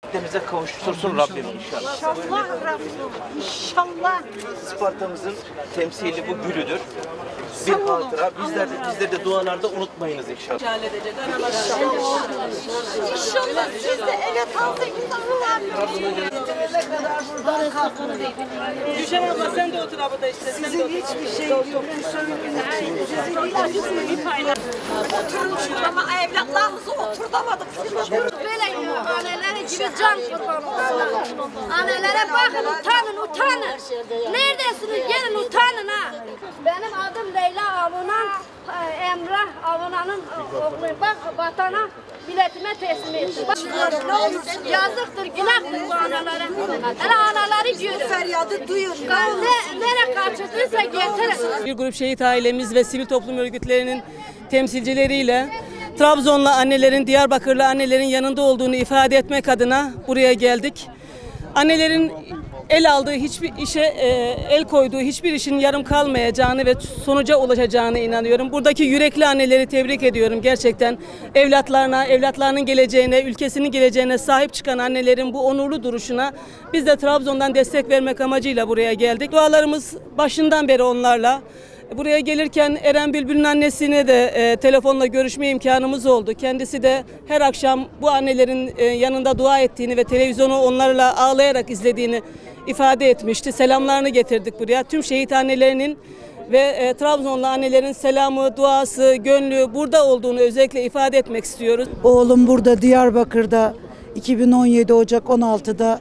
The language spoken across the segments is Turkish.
Denize kavuştursun Rabbim inşallah. İnşallah Rabbim. İnşallah. Isparta'mızın temsili bu gülüdür. Bir hatıra. Bizler de dualarda unutmayınız inşallah. İnşallah siz de evet aldınız Allah'ım. Gülşen abla sen de otur abla işte. Sizin hiçbir şey yok. Oturun şurama evlatlarınızı oturtamadık. Böyle annelere gibi can kurbanı. Annelere bakın, utanın. Neredesiniz? Gelin utanın ha. Benim adım Leyla Avunan, Emrah Avunan'ın oğlu. Bak vatana, milletime teslim ettim. Yazıktır, günahtır bu analara. Yani anaları görün. Feryadı duyun. Nereye kaçırdıysa getirin. Bir grup şehit ailemiz ve sivil toplum örgütlerinin temsilcileriyle Trabzonlu annelerin, Diyarbakırlı annelerin yanında olduğunu ifade etmek adına buraya geldik. Annelerin el aldığı hiçbir işe, el koyduğu hiçbir işin yarım kalmayacağını ve sonuca ulaşacağına inanıyorum. Buradaki yürekli anneleri tebrik ediyorum gerçekten. Evlatlarının geleceğine, ülkesinin geleceğine sahip çıkan annelerin bu onurlu duruşuna biz de Trabzon'dan destek vermek amacıyla buraya geldik. Dualarımız başından beri onlarla. Buraya gelirken Eren Bülbül'ün annesine de telefonla görüşme imkanımız oldu. Kendisi de her akşam bu annelerin yanında dua ettiğini ve televizyonu onlarla ağlayarak izlediğini ifade etmişti. Selamlarını getirdik buraya. Tüm şehit annelerinin ve Trabzonlu annelerin selamı, duası, gönlü burada olduğunu özellikle ifade etmek istiyoruz. Oğlum burada Diyarbakır'da 2017 Ocak 16'da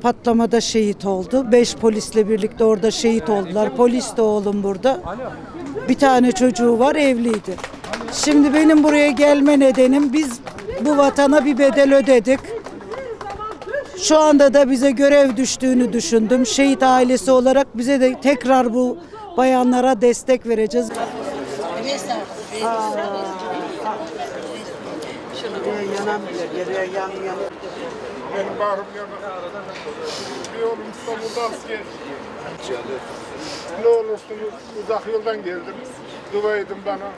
patlamada şehit oldu. 5 polisle birlikte orada şehit oldular. Polis de oğlum burada. Bir tane çocuğu var, evliydi. Şimdi benim buraya gelme nedenim, biz bu vatana bir bedel ödedik. Şu anda da bize görev düştüğünü düşündüm. Şehit ailesi olarak bize de tekrar bu bayanlara destek vereceğiz. Yanan bile geriye yan. Benim bağrım yanar. Bir oğlum İstanbul'da asker. Ne olursunuz uzak yoldan geldiniz. Dua edin bana.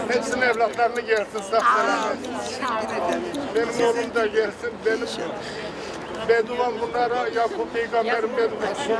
Hepsinin evlatlarını gelsin sağ selamet. Benim oğlum da gelsin. Benim beduam bunlara Yakup Peygamber'in beduası.